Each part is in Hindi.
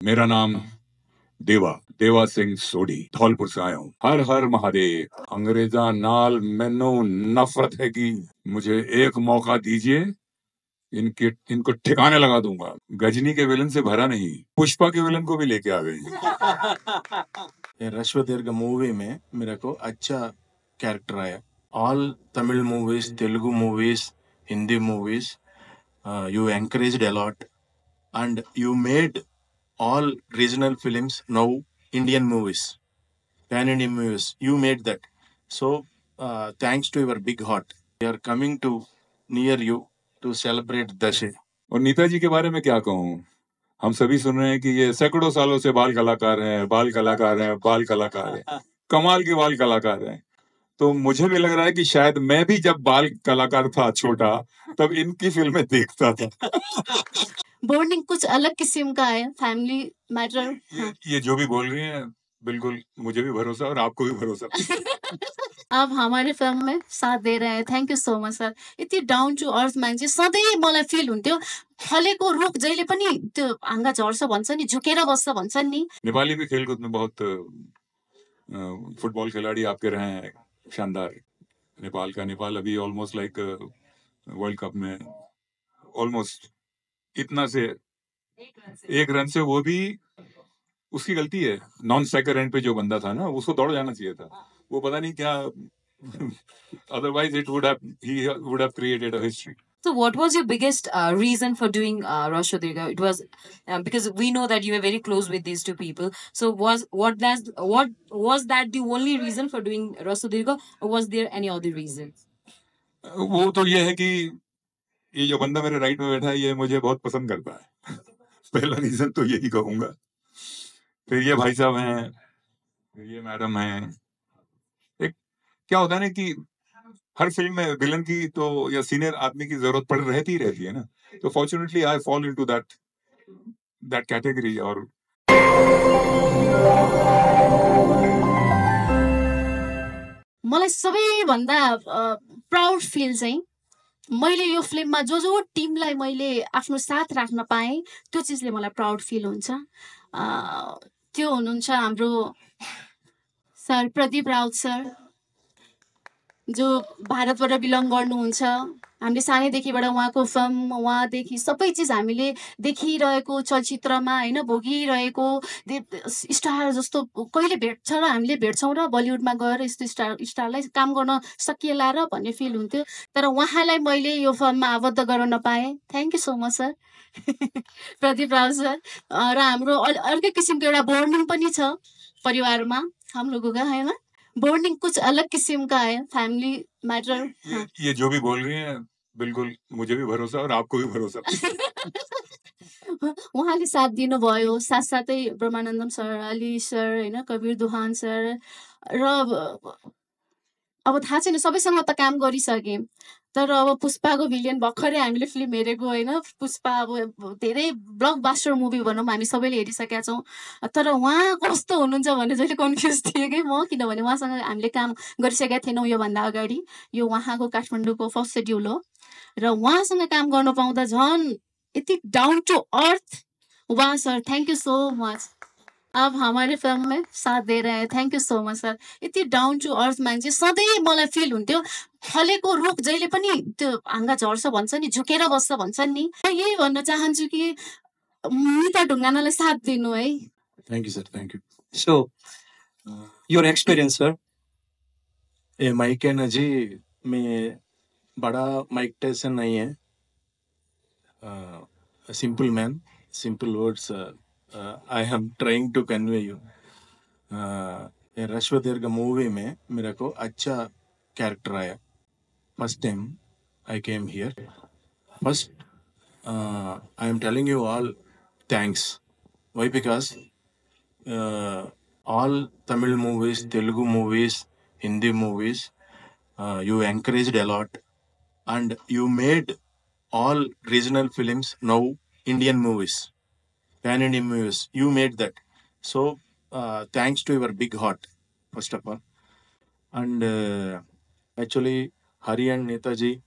मेरा नाम देवा देवा सिंह सोडी धौलपुर से आया हूँ। हर हर महादेव। अंग्रेजा नाल मैनू नफरत है कि मुझे एक मौका दीजिए, इनको ठिकाने लगा दूंगा। गजनी के विलन से भरा नहीं, पुष्पा के विलन को भी लेके आ गए। रश्वदीर्घ मूवी में मेरे को अच्छा कैरेक्टर आया। All Tamil movies, Telugu movies, Hindi movies, you encouraged a lot and you made all regional films now Indian movies, pan Indian movies. You made that. So thanks to your big heart, we are coming to near you to celebrate Dashe. और नेताजी के बारे में क्या कहूँ, हम सभी सुन रहे हैं कि ये सैकड़ों सालों से बाल कलाकार हैं, बाल कलाकार हैं, बाल कलाकार हैं, कमाल के बाल कलाकार हैं। तो मुझे भी लग रहा है कि शायद मैं भी जब बाल कलाकार था छोटा, तब इनकी फिल्में देखता था। बॉन्डिंग कुछ अलग किस्म का है, फैमिली मैटर। ये जो भी बोल रही हैं, बिल्कुल मुझे भी भरोसा और आपको भी भरोसा। अब हमारे फिल्म में साथ दे रहे हैं, thank you so much sir. यति डाउन टु अर्थ मान्छे सधैँ मलाई फिल हुन्थ्यो। फलेको रुख जहिले पनि त्यो हाँगा झर्छ भन्छ नि, झुकेर बस्छ भन्छन् नि। नेपाली भी खेलकूद में बहुत फुटबॉल खिलाड़ी आपके रहे हैं शानदार। नेपाल अभी ऑलमोस्ट लाइक वर्ल्ड कप में ऑलमोस्ट इतना से एक रन से वो भी उसकी गलती है। नॉन स्ट्राइकर एंड पे जो बंदा था ना, उसको दौड़ जाना चाहिए था, वो पता नहीं क्या। otherwise it would have he would have created a history. So what was your biggest reason for doing Rashtradirga? It was because we know that you were very close with these two people. So what was that the only reason for doing Rashtradirga, or was there any other reason? वो तो ये है कि ये जो बंदा मेरे राइट में बैठा है, ये मुझे बहुत पसंद करता है। पहला रीजन तो यही कहूंगा। फिर ये भाई साहब हैं, फिर ये मैडम हैं। एक क्या होता है ना कि हर फिल्म में विलन की तो या सीनियर आदमी की जरूरत रहती है ना। तो fortunately I fall into that category. और मलाई सबैभन्दा प्राउड फिल चाहिँ मैले यो फिल्ममा जो टिमलाई मैले आफ्नो साथ राख्न पाएँ, त्यो चिजले मलाई प्राउड फिल हुन्छ। त्यो हुनुहुन्छ हाम्रो सर प्रदीप राउत सर, जो भारतबाट बिलङ गर्नुहुन्छ। हामीले सानैदेखिबाट उहाँको फिल्म, उहाँदेखि सबै चिज हामीले देखिरहेको चलचित्रमा होइन, भोगिरहेको स्टार जस्तो कहिले भेट्छ र हामीले भेट्छौँ र बलिउडमा गएर यस्तो स्टारलाई काम गर्न सकिएला र भन्ने फिल हुन्थ्यो। तर उहाँलाई मैले यो फिल्ममा आबद्ध गर्न नपाएँ। Thank you so much sir. Pradeep Rao sir. र हाम्रो अर्कै किसिमको एउटा बन्डिङ पनि छ परिवारमा हम लोगों का, है ना। बॉन्डिंग कुछ अलग किस्म का है, फैमिली मैटर। ये जो भी बोल रही हैं, बिल्कुल मुझे भी भरोसा और आपको भी भरोसा। उहाँले साथ दिनुभयो, साथसाथै ब्रह्मानन्दम सर, अली सर होइन, कबीर दुहान सर। र अब थाहा छैन, सबैसँग त काम गरिसकेँ, तर अब पुष्पाको भिलियन भर्खरै हामीले फिल्म हेरेको होइन। पुष्पा अब धेरै ब्लकबस्टर मुभी भनौँ, हामी सबैले हेरिसकेका छौँ। तर उहाँ कस्तो हुनुहुन्छ भने जहिले कन्फ्युज थिएँ कि म, किनभने उहाँसँग हामीले काम गरिसकेका थिएनौँ योभन्दा अगाडि। यो उहाँको काठमाडौँको फर्स्ट सेड्युल हो र उहाँसँग काम गर्न पाउँदा झन् यति डाउन टु अर्थ। वाह sir, thank you so much. अब हमारे फिल्म में साथ दे रहे हैं, thank you so much sir. यति डाउन टु अर्थ मान्छे सधैँ मलाई फिल हुन्थ्यो। फलेको रुख जहिले पनि त्यो हाँगा झर्छ भन्छ नि, झुकेर बस्छ भन्छन् नि। यही भन्न चाहन्छु कि निता ढुङ्गानालाई साथ दिनु है। Thank you sir, thank you. So your experience sir? ये माइक एनर्जी में बड़ा माइक टाइसन नहीं है। Simple man, simple words I am trying to convey you. ये रश्वदीर्घ मूवी में मेरे को अच्छा कैरेक्टर आया। First time I came here. First, I am telling you all thanks. Why? Because all Tamil movies, Telugu movies, Hindi movies, you encouraged a lot and you made all regional films now Indian movies, pan Indian movies. You made that. So thanks to your big heart, first of all. And actually, Hari and Netaji,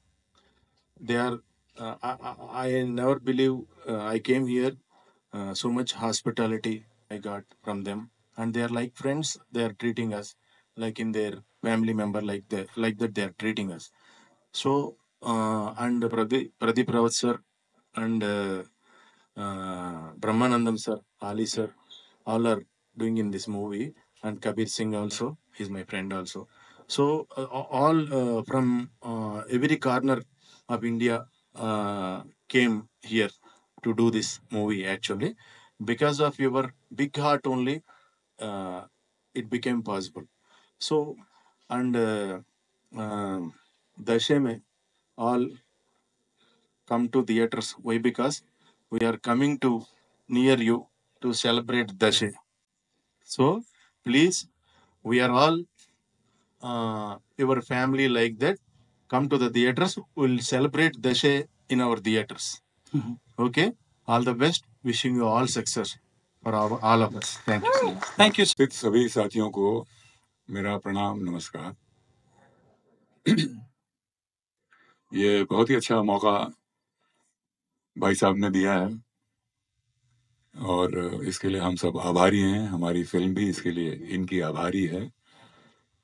they are. I never believe I came here So much hospitality I got from them, and they are like friends. They are treating us like in their family member, like that they are treating us. So and Pradeep Rawat sir and Brahmanandam sir, Ali sir, all are doing in this movie, and Kabir Singh also, he's my friend also. So all from every corner of India came here to do this movie actually. Because of your big heart only, uh, it became possible. So and Dashe mein all come to theaters. Why? Because we are coming to near you to celebrate Dashe. So please, we are all your family like that. Come to the theaters. We'll celebrate Dashe in our theaters. Okay. All the best. Wishing you all success for all of us. Thank you so much. Thank you. उपस्थित सभी साथियों को मेरा प्रणाम नमस्कार। ये बहुत ही अच्छा मौका भाई साहब ने दिया है और इसके लिए हम सब आभारी हैं। हमारी फिल्म भी इसके लिए इनकी आभारी है।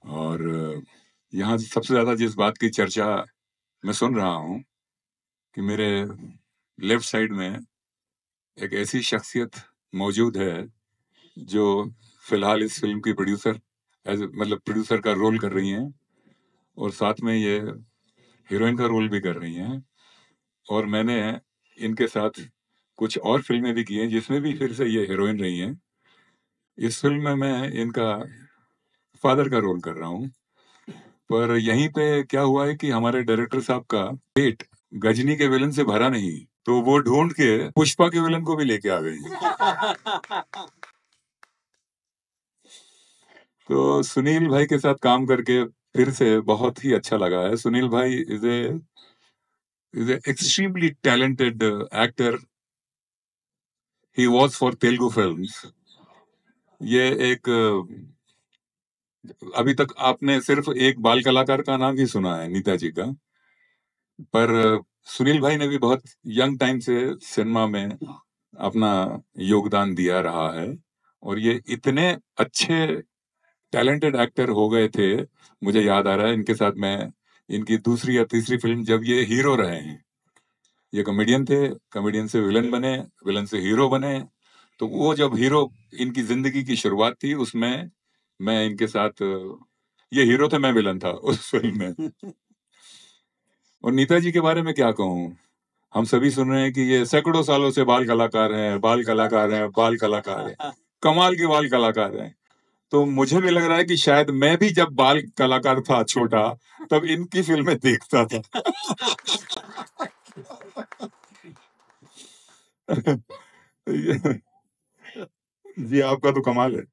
और यहाँ सबसे ज़्यादा जिस बात की चर्चा मैं सुन रहा हूँ कि मेरे लेफ्ट साइड में एक ऐसी शख्सियत मौजूद है जो फिलहाल इस फिल्म की प्रोड्यूसर मतलब प्रोड्यूसर का रोल कर रही हैं और साथ में ये हीरोइन का रोल भी कर रही हैं। और मैंने इनके साथ कुछ और फिल्में भी की हैं जिसमें भी फिर से ये हीरोइन रही हैं। इस फिल्म में मैं इनका फादर का रोल कर रहा हूँ। पर यहीं पे क्या हुआ है कि हमारे डायरेक्टर साहब का पेट गजनी के विलन से भरा नहीं, तो वो ढूंढ के पुष्पा के विलन को भी लेके आ गई। तो सुनील भाई के साथ काम करके फिर से बहुत ही अच्छा लगा है। सुनील भाई is a extremely talented actor. He was for Telugu films. ये एक अभी तक आपने सिर्फ एक बाल कलाकार का नाम ही सुना है, नीता जी का, पर सुनील भाई ने भी बहुत यंग टाइम से सिनेमा में अपना योगदान दिया रहा है और ये इतने अच्छे टैलेंटेड एक्टर हो गए थे। मुझे याद आ रहा है इनके साथ मैं इनकी दूसरी या तीसरी फिल्म जब ये हीरो रहे हैं, ये कॉमेडियन थे, कॉमेडियन से विलन बने, विलन से हीरो बने। तो वो जब हीरो इनकी जिंदगी की शुरुआत थी उसमें मैं इनके साथ, ये हीरो थे मैं विलन था उस फिल्म में। और नीता जी के बारे में क्या कहूँ, हम सभी सुन रहे हैं कि ये सैकड़ों सालों से बाल कलाकार हैं, बाल कलाकार हैं, बाल कलाकार हैं, कमाल के बाल कलाकार हैं। तो मुझे भी लग रहा है कि शायद मैं भी जब बाल कलाकार था छोटा तब इनकी फिल्में देखता था। जी आपका तो कमाल है।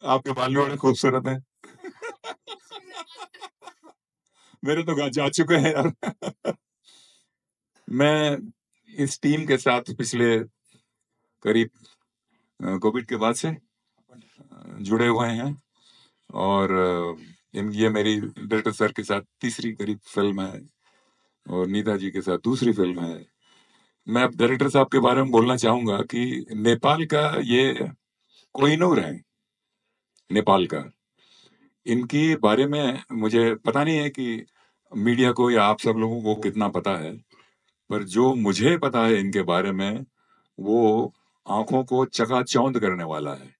आपके बाल भी बड़े खूबसूरत हैं। मेरे तो जा चुके हैं यार। मैं इस टीम के साथ पिछले करीब कोविड के बाद से जुड़े हुए हैं और ये मेरी डायरेक्टर सर के साथ तीसरी करीब फिल्म है और नीता जी के साथ दूसरी फिल्म है। मैं अब डायरेक्टर साहब के बारे में बोलना चाहूंगा कि नेपाल का ये कोहिनूर है, नेपाल का। इनके बारे में मुझे पता नहीं है कि मीडिया को या आप सब लोगों को कितना पता है, पर जो मुझे पता है इनके बारे में वो आंखों को चकाचौंध करने वाला है।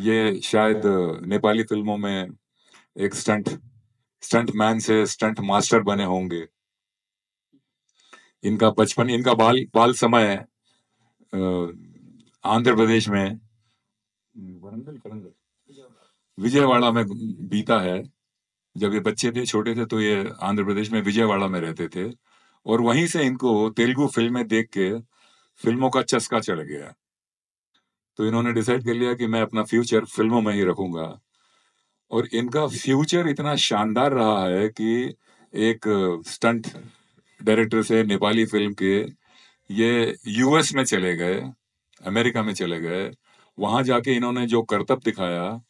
ये शायद नेपाली फिल्मों में एक स्टंट मैन से स्टंट मास्टर बने होंगे। इनका बचपन, इनका बाल समय आंध्र प्रदेश में विजयवाड़ा में बीता है। जब ये बच्चे थे, छोटे थे, तो ये आंध्र प्रदेश में विजयवाड़ा में रहते थे और वहीं से इनको तेलुगु फिल्में देख के फिल्मों का चस्का चढ़ गया। तो इन्होंने डिसाइड कर लिया कि मैं अपना फ्यूचर फिल्मों में ही रखूंगा और इनका फ्यूचर इतना शानदार रहा है कि एक स्टंट डायरेक्टर से नेपाली फिल्म के ये यूएस में चले गए, अमेरिका में चले गए। वहां जाके इन्होंने जो करतब दिखाया,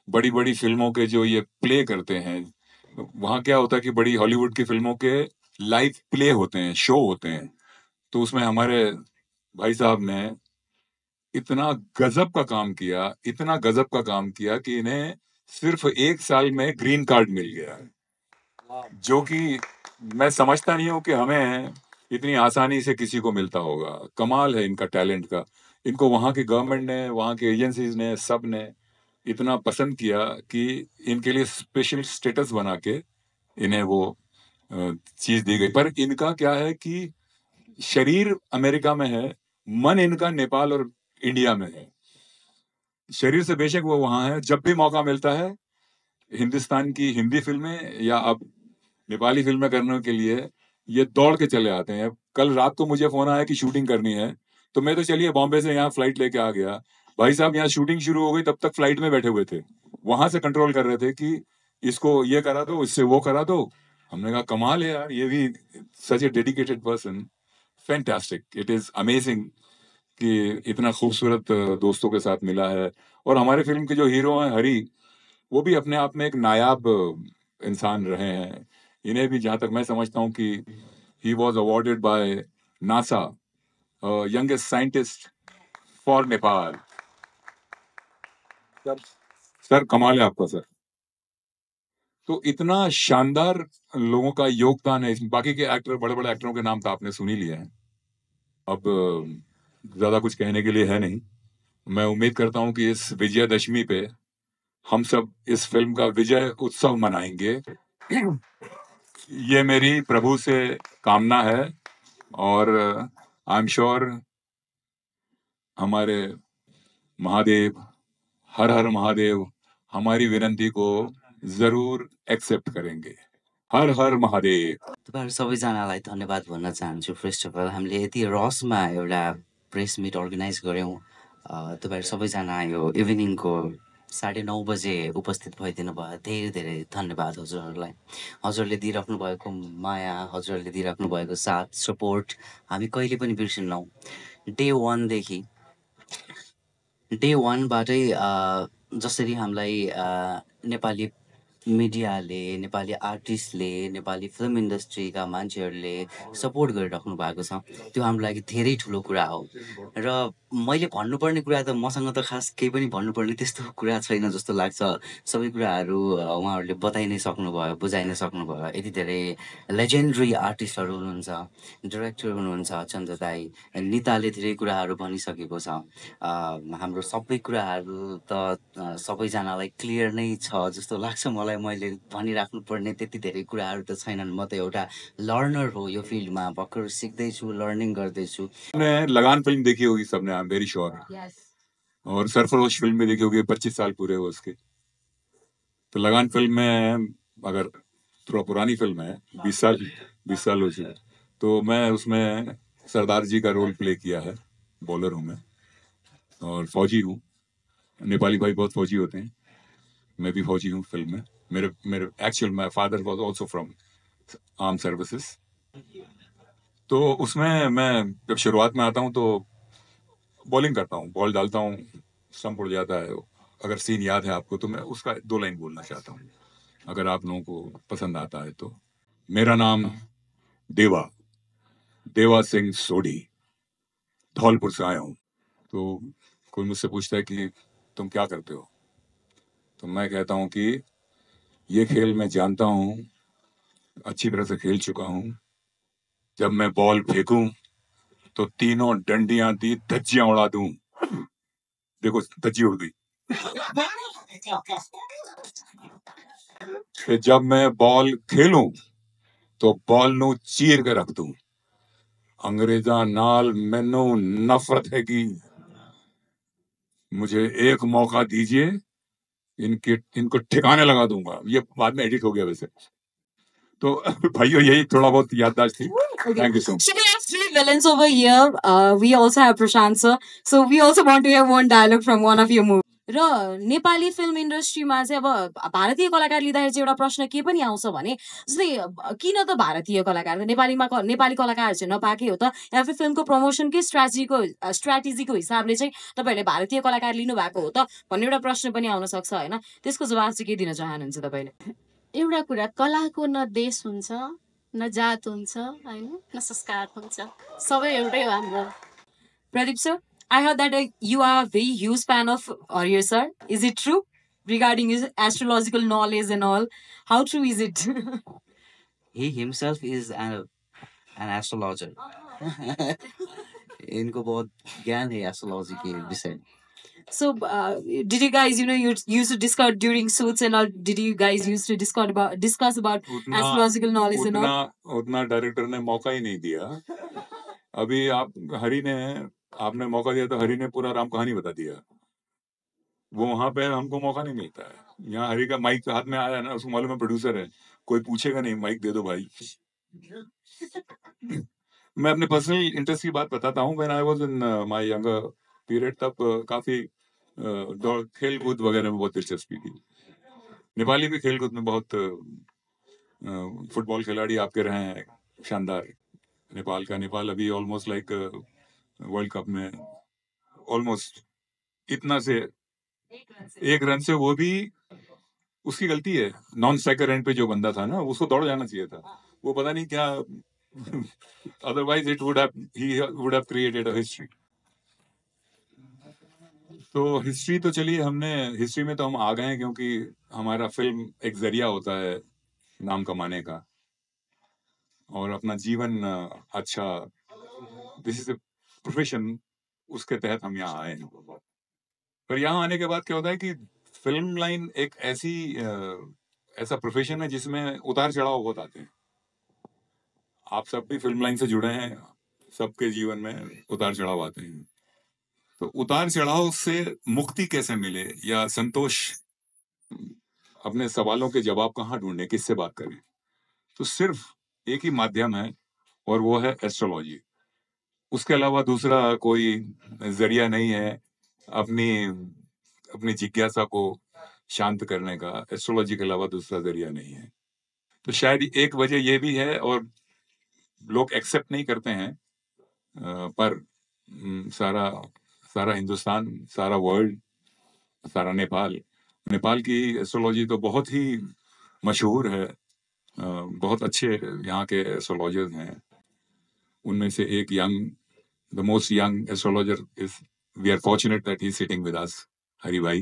बड़ी बड़ी फिल्मों के जो ये प्ले करते हैं, वहां क्या होता है कि बड़ी हॉलीवुड की फिल्मों के लाइव प्ले होते हैं, शो होते हैं, तो उसमें हमारे भाई साहब ने इतना गजब का काम किया, इतना गजब का काम किया कि इन्हें सिर्फ 1 साल में ग्रीन कार्ड मिल गया, जो कि मैं समझता नहीं हूँ कि हमें इतनी आसानी से किसी को मिलता होगा। कमाल है इनका टैलेंट का। इनको वहाँ की गवर्नमेंट ने, वहाँ के एजेंसीज ने, सब ने इतना पसंद किया कि इनके लिए स्पेशल स्टेटस बना के इन्हें वो चीज दी गई। पर इनका क्या है कि शरीर अमेरिका में है, मन इनका नेपाल और इंडिया में है। शरीर से बेशक वो वहां है, जब भी मौका मिलता है हिंदुस्तान की हिंदी फिल्में या अब नेपाली फिल्में करने के लिए ये दौड़ के चले आते हैं। कल रात को मुझे फोन आया कि शूटिंग करनी है, तो मैं तो चलिए बॉम्बे से यहाँ फ्लाइट लेके आ गया। भाई साहब यहाँ शूटिंग शुरू हो गई, तब तक फ्लाइट में बैठे हुए थे, वहां से कंट्रोल कर रहे थे कि इसको ये करा दो, इससे वो करा दो। हमने कहा कमाल है यार, ये भी such a dedicated person. Fantastic, it is amazing कि इतना खूबसूरत दोस्तों के साथ मिला है। और हमारे फिल्म के जो हीरो हैं हरी, वो भी अपने आप में एक नायाब इंसान रहे हैं। इन्हें भी जहां तक मैं समझता हूं कि he was awarded by NASA youngest scientist for Nepal. Sir कमाल है आपका सर। तो इतना शानदार लोगों का योगदान है इसमें। बाकी के एक्टर, बड़े बड़े एक्टरों के नाम तो आपने सुन ही लिए हैं, अब ज्यादा कुछ कहने के लिए है नहीं। मैं उम्मीद करता हूं कि इस विजयदशमी पे हम सब इस फिल्म का विजय उत्सव मनाएंगे। ये मेरी प्रभु से कामना है, और आई एम श्योर हमारे महादेव, हर हर महादेव, हमारी विनंती को जरूर एक्सेप्ट करेंगे। हर हर महादेव। तपाईँहरू सबैजनालाई धन्यवाद भन्न चाहन्छु। फर्स्ट अफ अल हामीले यति रसमा एउटा प्रेस मिट अर्गनाइज गऱ्यौँ। तपाईँहरू सबैजना यो इभिनिङको 9:30 बजे उपस्थित भइदिनु भयो। धेरै धेरै धन्यवाद हजुरहरूलाई। हजुरले दिइराख्नु भएको माया, हजुरहरूले दिइराख्नु भएको साथ, सपोर्ट हामी कहिले पनि बिर्सिन्नौँ। डे वानबाटै जसरी हामीलाई नेपाली मिडियाले, नेपाली आर्टिस्टले, नेपाली फिल्म इन्डस्ट्रीका मान्छेहरूले सपोर्ट गरिराख्नु भएको छ, त्यो हाम्रो लागि धेरै ठुलो कुरा हो। र मैले भन्नुपर्ने कुरा त मसँग त खास केही पनि भन्नुपर्ने त्यस्तो कुरा छैन जस्तो लाग्छ। सबै कुराहरू उहाँहरूले बताइ नै सक्नुभयो, बुझाइ नै सक्नुभयो। यति धेरै लेजेन्डरी आर्टिस्टहरू हुनुहुन्छ, डिरेक्टर हुनुहुन्छ चन्द्र दाई, निताले धेरै कुराहरू भनिसकेको छ। हाम्रो सबै कुराहरू त सबैजनालाई क्लियर नै छ जस्तो लाग्छ मलाई। मैले भनिराख्नु पर्ने त्यति धेरै कुराहरू त छैनन्। म त एउटा लर्नर हो यो फिल्डमा, भर्खर सिक्दैछु, लर्निङ गर्दैछु। लगान फिल्म देखी होगी सबने, आई एम वेरी श्योर। और सरफरोश फिल्म भी देखी होगी, 25 साल पूरे हुए उसके। तो लगान फिल्म में, अगर थोड़ा पुरानी फिल्म है, 20 साल हो चुके, तो मैं उसमें सरदार जी का रोल प्ले किया है। बॉलर हूँ मैं और फौजी हूँ। नेपाली भाई बहुत फौजी होते हैं, मैं भी फौजी हूँ फिल्म में। मेरे actual my father was also from arm services. तो उसमें मैं जब शुरुआत में आता हूँ तो बॉलिंग करता हूँ, बॉल डालता हूँ, स्टंप उड़ जाता है। अगर सीन याद है आपको तो मैं उसका 2 लाइन बोलना चाहता हूँ, अगर आप लोगों को पसंद आता है तो। मेरा नाम देवा सिंह सोढ़ी, धौलपुर से आया हूँ। तो कोई मुझसे पूछता है कि तुम क्या करते हो, तो मैं कहता हूँ कि ये खेल मैं जानता हूँ, अच्छी तरह से खेल चुका हूँ। जब मैं बॉल फेंकूं तो तीनों डंडियां दी धज्जियां उड़ा दूं। देखो धज्जी उड़ गई। कि जब मैं बॉल खेलूं तो बॉल नु चीर के रख दूं। अंग्रेजा नाल मैनू नफरत है कि मुझे एक मौका दीजिए, इनको ठिकाने लगा दूंगा। ये बाद में एडिट हो गया वैसे। तो भाइयों यही थोड़ा बहुत याददाश्त थी। Thank you so much. So we have 3 villains over here. We also have Prashant sir. So we also want to hear one dialogue from one of your movies. र नेपाली फिल्म इन्डस्ट्रीमा चाहिँ अब भारतीय कलाकार लिँदाखेरि चाहिँ एउटा प्रश्न के पनि आउँछ भने, जस्तै किन त भारतीय कलाकार, नेपाली कलाकार चाहिँ नपाएकै हो त, या फिर फिल्मको प्रमोसनकै स्ट्राटेजीको हिसाबले चाहिँ तपाईँहरूले भारतीय कलाकार लिनुभएको हो त भन्ने एउटा प्रश्न पनि आउन सक्छ होइन। त्यसको जवाब चाहिँ के दिन चाहनुहुन्छ तपाईँले? एउटा कुरा, कलाको न देश हुन्छ, न जात हुन्छ, होइन, न संस्कार हुन्छ, सबै एउटै हो हाम्रो। Pradeep sir, I heard that you are a very huge fan of Arya sir. Is it true regarding his astrological knowledge and all? How true is it? He himself is an astrologer. इनको बहुत ज्ञान है एस्ट्रोलॉजी के विषय में। So, did you guys, you used to discuss during suits and all? Did you guys used to discuss about उतना astrological knowledge and उतना all? उतना डायरेक्टर ने मौका ही नहीं दिया। अभी आपने मौका दिया तो हरि ने पूरा राम कहानी बता दिया। वो वहां पे हमको मौका नहीं मिलता है। यहाँ हरि का माइक हाथ में आया ना, उसको मालूम है प्रोड्यूसर है, कोई पूछेगा नहीं, माइक दे दो भाई। मैं अपने पर्सनल इंटरेस्ट की बात बताता हूँ। When I was in my younger period, तब काफी खेल कूद वगैरह में बहुत दिलचस्पी थी। नेपाली भी खेल कूद में बहुत फुटबॉल खिलाड़ी आपके रहे हैं शानदार। नेपाल अभी ऑलमोस्ट लाइक वर्ल्ड कप में ऑलमोस्ट इतना से एक रन से, वो भी उसकी गलती है। नॉन स्ट्राइकर एंड पे जो बंदा था ना, उसको दौड़ जाना चाहिए था। वो पता नहीं क्या otherwise he would have created a history. तो हिस्ट्री तो चलिए, हिस्ट्री में तो हम आ गए हैं, क्योंकि हमारा फिल्म एक जरिया होता है नाम कमाने का, और अपना जीवन अच्छा, दिस इज ए प्रोफेशन, उसके तहत हम यहाँ आए हैं। पर यहाँ आने के बाद क्या होता है कि फिल्म लाइन एक ऐसा प्रोफेशन है जिसमें उतार चढ़ाव बहुत आते हैं। आप सब भी फिल्म लाइन से जुड़े हैं, सबके जीवन में उतार चढ़ाव आते हैं। तो उतार चढ़ाव से मुक्ति कैसे मिले, या संतोष, अपने सवालों के जवाब कहाँ ढूंढे, किससे बात करें, तो सिर्फ एक ही माध्यम है, और वो है एस्ट्रोलॉजी। उसके अलावा दूसरा कोई जरिया नहीं है अपनी जिज्ञासा को शांत करने का। एस्ट्रोलॉजी के अलावा दूसरा जरिया नहीं है। तो शायद एक वजह ये भी है, और लोग एक्सेप्ट नहीं करते हैं, पर सारा हिंदुस्तान, सारा वर्ल्ड, सारा नेपाल की एस्ट्रोलॉजी तो बहुत ही मशहूर है। बहुत अच्छे यहाँ के एस्ट्रोलॉजर्स हैं। उनमें से एक the most young astrologer is, we are fortunate that he is sitting with us, Hari भाई।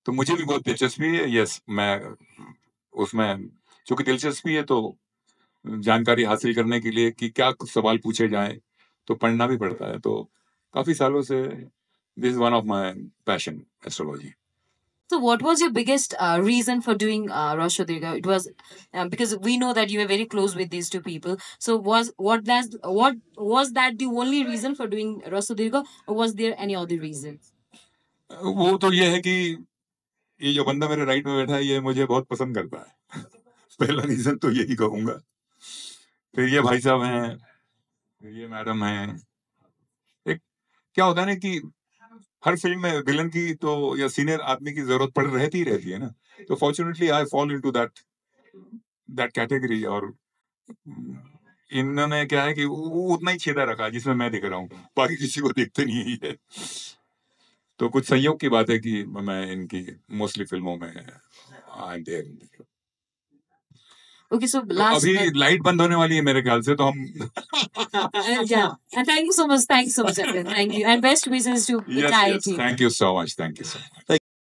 तो मुझे भी बहुत दिलचस्पी है। यस, मैं उसमें चूंकि दिलचस्पी है, तो जानकारी हासिल करने के लिए कि क्या सवाल पूछे जाएं, तो पढ़ना भी पड़ता है। तो काफी सालों से this is one of my passion, astrology. So, what was your biggest reason for doing Rasha Dirga? It was because we know that you were very close with these two people. So, what was that the only reason for doing Rasha Dirga, or was there any other reason? वो तो ये है कि ये जो बंदा मेरे राइट में बैठा है, ये मुझे बहुत पसंद करता है। पहला रीजन तो यही कहूंगा। फिर ये भाई साहब हैं, फिर ये मैडम हैं। एक क्या होता है ना कि हर फिल्म में विलन की तो, या सीनियर आदमी की जरूरत रहती है ना। तो fortunately I fall into that category. और इन्होंने क्या है कि वो उतना ही छेदा रखा जिसमें मैं दिख रहा हूँ, बाकी किसी को दिखते नहीं है। तो कुछ संयोग की बात है कि मैं इनकी मोस्टली फिल्मों में I am there. Okay, so तो last. अभी लाइट बंद होने वाली है मेरे ख्याल से, तो हम Yeah, and thank you so much. Thank you so much, Arvind. Thank you, and best wishes to the entire yes, team. thank you so much.